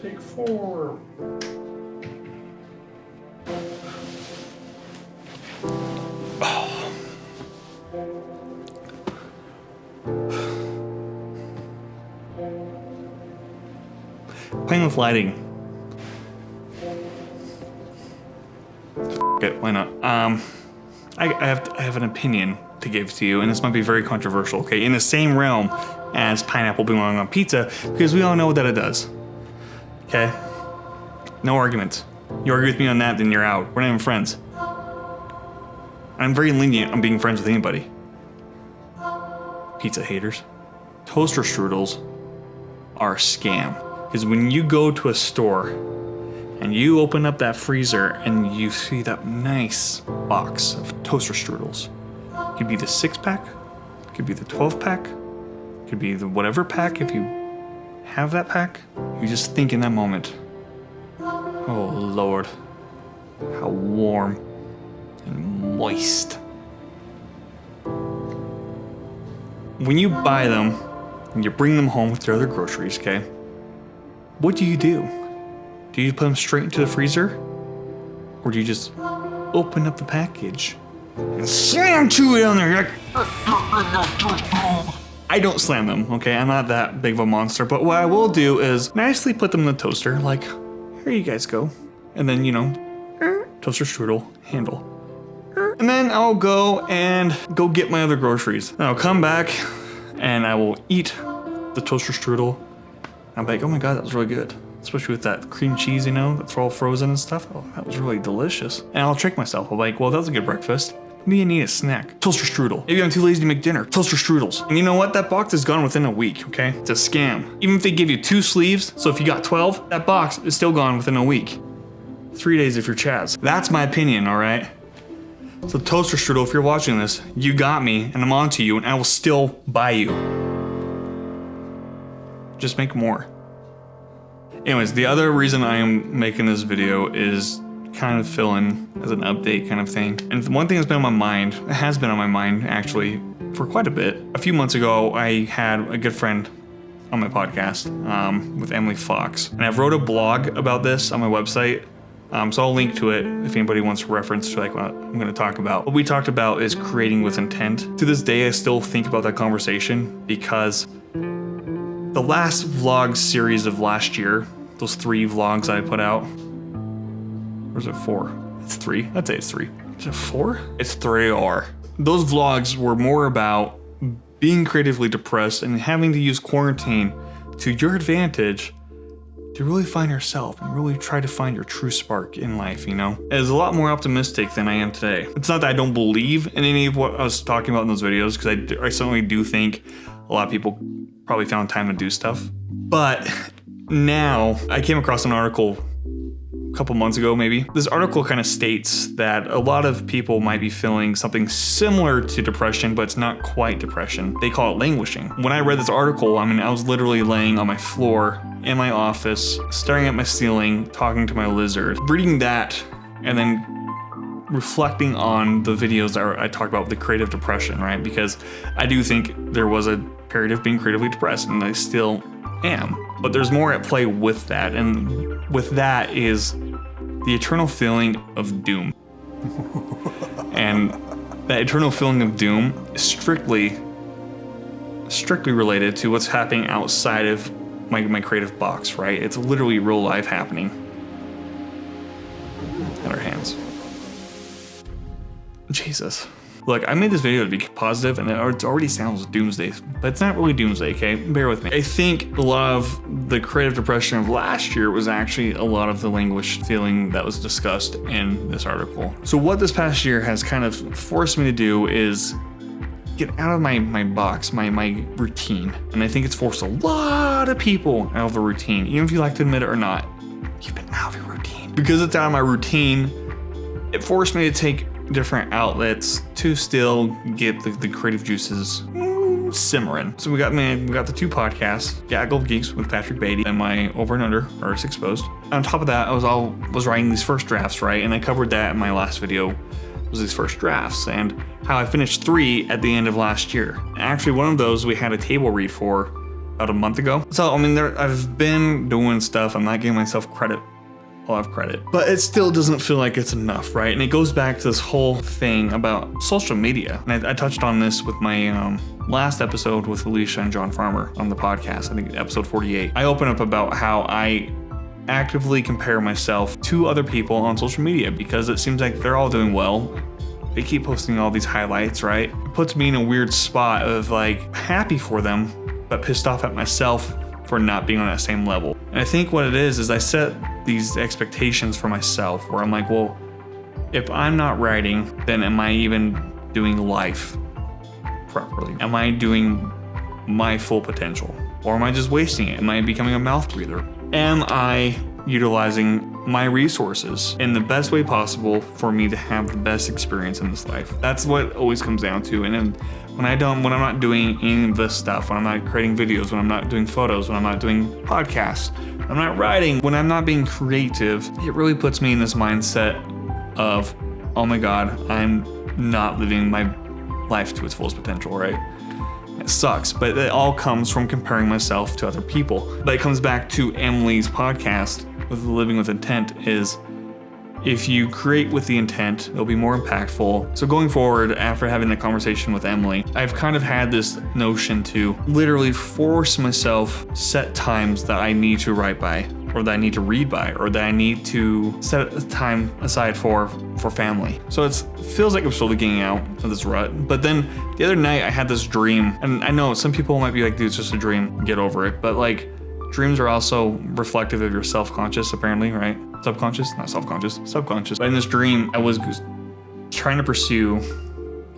Take 4. Oh. Playing with lighting. F it, why not? I have an opinion to give to you, and this might be very controversial, okay? In the same realm as pineapple belonging on pizza, because we all know that it does. Okay? No arguments. You argue with me on that, then you're out. We're not even friends. I'm very lenient on being friends with anybody. Pizza haters. Toaster strudels are a scam. Because when you go to a store and you open up that freezer and you see that nice box of toaster strudels, it could be the 6-pack, it could be the 12-pack, it could be the whatever pack. If you have that pack, you just think in that moment, oh Lord, how warm and moist. When you buy them and you bring them home with your other groceries, okay, what do? Do you put them straight into the freezer? Or do you just open up the package and slam to it on there? Like, I don't slam them, okay? I'm not that big of a monster, but what I will do is nicely put them in the toaster, like, here you guys go. And then, toaster strudel handle. And then I'll go get my other groceries. And I'll come back and I will eat the toaster strudel. I'm like, oh my God, that was really good. Especially with that cream cheese, that's all frozen and stuff. Oh, that was really delicious. And I'll trick myself. I'm like, well, that was a good breakfast. Maybe I need a snack. Toaster strudel. Maybe I'm too lazy to make dinner. Toaster strudels. And you know what? That box is gone within a week, okay? It's a scam. Even if they give you 2 sleeves, so if you got 12, that box is still gone within a week. 3 days if you're Chaz. That's my opinion, all right? So toaster strudel, if you're watching this, you got me, and I'm on to you, and I will still buy you. Just make more. Anyways, the other reason I am making this video is kind of fill in as an update kind of thing. And one thing that's been on my mind, it has been on my mind actually for quite a bit. A few months ago, I had a good friend on my podcast with Emily Fox. And I've wrote a blog about this on my website. So I'll link to it if anybody wants to reference to like what I'm going to talk about. What we talked about is creating with intent. To this day, I still think about that conversation because the last vlog series of last year, those 3 vlogs I put out, or is it 4? It's 3. I'd say it's 3. Is it 4? It's 3 or. Those vlogs were more about being creatively depressed and having to use quarantine to your advantage to really find yourself and really try to find your true spark in life, It's a lot more optimistic than I am today. It's not that I don't believe in any of what I was talking about in those videos, because I certainly do think a lot of people probably found time to do stuff. But now, I came across an article a couple months ago maybe. This article kind of states that a lot of people might be feeling something similar to depression, but it's not quite depression. They call it languishing. When I read this article, I was literally laying on my floor in my office, staring at my ceiling, talking to my lizard, reading that, and then reflecting on the videos that I talked about the creative depression, right? Because I do think there was a period of being creatively depressed, and I still am. But there's more at play with that, and with that is the eternal feeling of doom. And that eternal feeling of doom is strictly related to what's happening outside of my creative box, right? It's literally real life happening at our hands. Jesus. Look, I made this video to be positive, and it already sounds doomsday, but it's not really doomsday, okay? Bear with me. I think a lot of the creative depression of last year was actually a lot of the languished feeling that was discussed in this article. So what this past year has kind of forced me to do is get out of my box, my routine. And I think it's forced a lot of people out of the routine, even if you like to admit it or not. You've been out of your routine. Because it's out of my routine, it forced me to take different outlets to still get the creative juices simmering. So we got the 2 podcasts, Gaggle of Geeks with Patrick Beatty and my Over and Under Artists Exposed. On top of that, I was writing these first drafts, right? And I covered that in my last video, was these first drafts and how I finished 3 at the end of last year. Actually, one of those we had a table read for about a month ago. So, I mean, I've been doing stuff. I'm not giving myself a lot of credit, but it still doesn't feel like it's enough, right? And it goes back to this whole thing about social media. And I touched on this with my last episode with Alicia and John Farmer on the podcast, I think episode 48. I open up about how I actively compare myself to other people on social media because it seems like they're all doing well. They keep posting all these highlights, right? It puts me in a weird spot of like happy for them, but pissed off at myself for not being on that same level. And I think what it is I set these expectations for myself where I'm like, well, if I'm not writing, then am I even doing life properly? Am I doing my full potential? Or am I just wasting it? Am I becoming a mouth breather? Am I utilizing my resources in the best way possible for me to have the best experience in this life? That's what it always comes down to. And then when I'm not doing any of this stuff, when I'm not creating videos, when I'm not doing photos, when I'm not doing podcasts, I'm not writing, when I'm not being creative, it really puts me in this mindset of, oh my God, I'm not living my life to its fullest potential, right? It sucks, but it all comes from comparing myself to other people. But it comes back to Emily's podcast with Living with Intent is, if you create with the intent, it'll be more impactful. So going forward, after having the conversation with Emily, I've kind of had this notion to literally force myself set times that I need to write by, or that I need to read by, or that I need to set a time aside for family. So it feels like I'm slowly getting out of this rut. But then the other night I had this dream, and I know some people might be like, dude, it's just a dream, get over it. But like, dreams are also reflective of your self-conscious, apparently, right? Subconscious, not self-conscious, subconscious. But in this dream, I was trying to pursue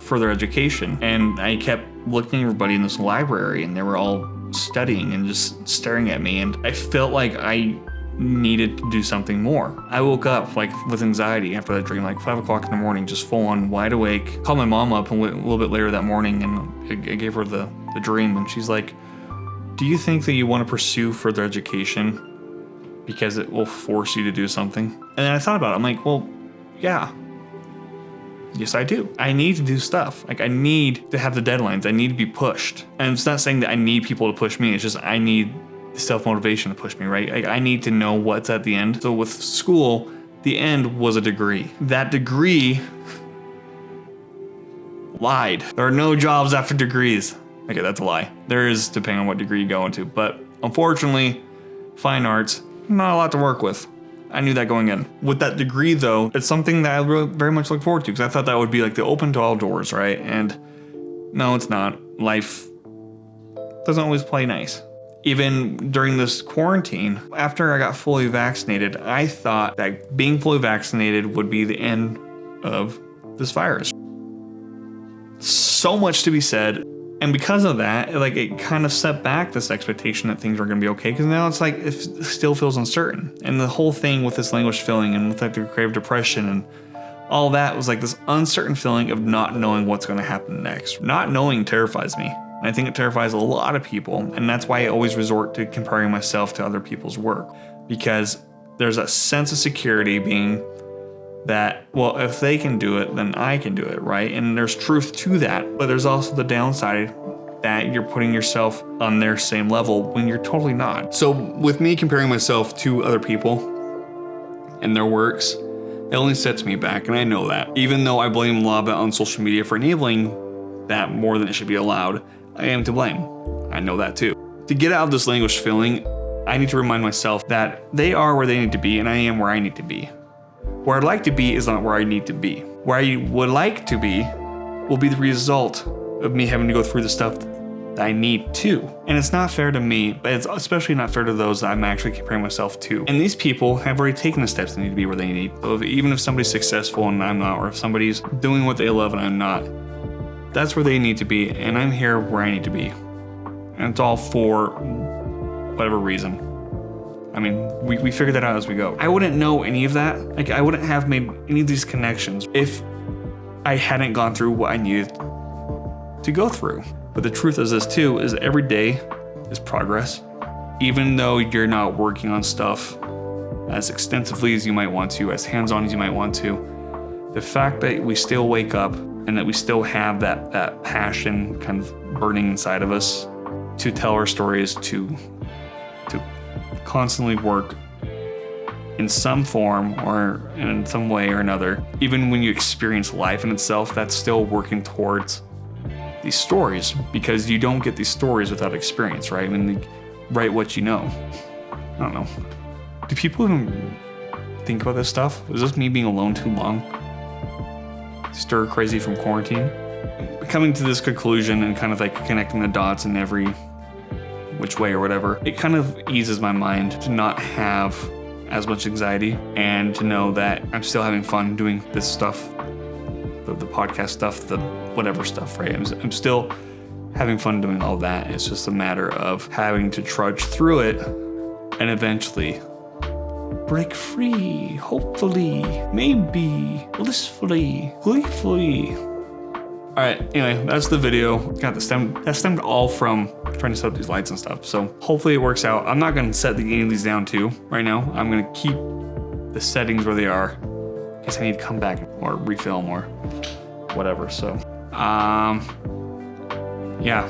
further education, and I kept looking at everybody in this library, and they were all studying and just staring at me, and I felt like I needed to do something more. I woke up like with anxiety after that dream, like 5 o'clock in the morning, just full on wide awake. Called my mom up a little bit later that morning, and I gave her the dream, and she's like, do you think that you want to pursue further education because it will force you to do something? And then I thought about it. I'm like, well, yeah. Yes, I do. I need to do stuff. Like, I need to have the deadlines. I need to be pushed. And it's not saying that I need people to push me. It's just I need self-motivation to push me, right? I need to know what's at the end. So with school, the end was a degree. That degree lied. There are no jobs after degrees. Okay, that's a lie. There is, depending on what degree you go into. But unfortunately, fine arts, not a lot to work with. I knew that going in. With that degree, though, it's something that I really very much look forward to, because I thought that would be like the open to all doors, right? And no, it's not. Life doesn't always play nice. Even during this quarantine, after I got fully vaccinated, I thought that being fully vaccinated would be the end of this virus. So much to be said. And because of that, it kind of set back this expectation that things are going to be okay, because now it's like it still feels uncertain. And the whole thing with this languished feeling and with like the creative depression and all that was like this uncertain feeling of not knowing what's going to happen next. Not knowing terrifies me. And I think it terrifies a lot of people. And that's why I always resort to comparing myself to other people's work, because there's a sense of security being that, well, if they can do it, then I can do it, right? And there's truth to that, but there's also the downside that you're putting yourself on their same level when you're totally not. So with me comparing myself to other people and their works, it only sets me back, and I know that. Even though I blame a lot of it on social media for enabling that more than it should be allowed, I am to blame. I know that too. To get out of this languished feeling, I need to remind myself that they are where they need to be, and I am where I need to be. Where I'd like to be is not where I need to be. Where I would like to be will be the result of me having to go through the stuff that I need to. And it's not fair to me, but it's especially not fair to those that I'm actually comparing myself to. And these people have already taken the steps they need to be where they need. So even if somebody's successful and I'm not, or if somebody's doing what they love and I'm not, that's where they need to be, and I'm here where I need to be. And it's all for whatever reason. I mean, we figured that out as we go. I wouldn't know any of that. Like, I wouldn't have made any of these connections if I hadn't gone through what I needed to go through. But the truth is this too, is every day is progress. Even though you're not working on stuff as extensively as you might want to, as hands-on as you might want to, the fact that we still wake up and that we still have that passion kind of burning inside of us to tell our stories, to constantly work in some form or in some way or another. Even when you experience life in itself, that's still working towards these stories, because you don't get these stories without experience, right? I mean, write what you know. I don't know. Do people even think about this stuff? Is this me being alone too long? Stir crazy from quarantine? Coming to this conclusion and kind of like connecting the dots in every which way or whatever, it kind of eases my mind to not have as much anxiety and to know that I'm still having fun doing this stuff, the podcast stuff, the whatever stuff, right? I'm still having fun doing all that. It's just a matter of having to trudge through it and eventually break free, hopefully, maybe, blissfully, gleefully. All right, anyway, that's the video. God, that stemmed all from trying to set up these lights and stuff. So hopefully it works out. I'm not gonna set any of these down too right now. I'm gonna keep the settings where they are in case I need to come back or refilm or whatever. So, yeah.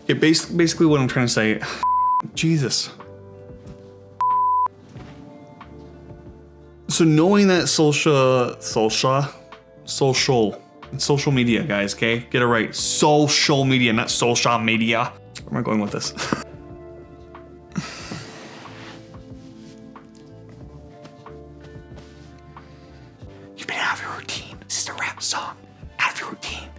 Yeah, basically what I'm trying to say, Jesus. So knowing that social media, guys, okay? Get it right. Social media, not social media. Where am I going with this? You better have your routine. This is a rap song. Have your routine.